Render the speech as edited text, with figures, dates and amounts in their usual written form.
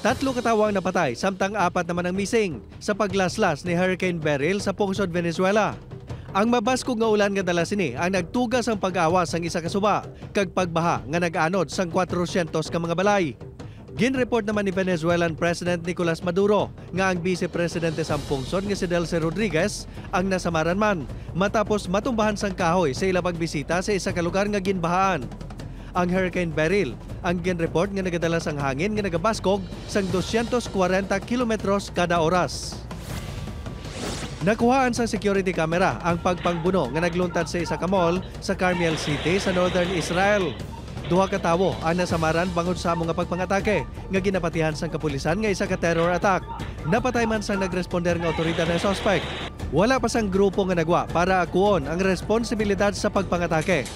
3 katawang napatay samtang 4 naman ang missing sa paglaslas ni Hurricane Beryl sa pungsod Venezuela. Ang mabaskog nga ulan nga dala sini ang nagtugas ang pag-awas sang isa ka suba kag pagbaha nga nag-anod sang 400 ka mga balay. Ginreport naman ni Venezuelan President Nicolas Maduro nga ang Vice Presidente sa pungsod nga si Delcy Rodriguez ang nasamaran man matapos matumbahan sang kahoy sa ila pagbisita sa isa ka lugar nga ginbahaan. Ang Hurricane Beryl ang ginreport nga nagadala sang hangin nga nagabaskog sang 240 kilometros kada oras. Nakuhaan sa security camera ang pagpangbuno nga nagluntad sa isa ka mall sa Carmel City sa Northern Israel. 2 ka tawo ang nasamaran bangod sa among nga pagpangatake nga ginapatihan sang kapulisan nga isa ka terror attack. Napatay man sang nagresponder nga otoridad na suspect. Wala pa sang grupo nga nagwa para akuon ang responsibilidad sa pagpangatake.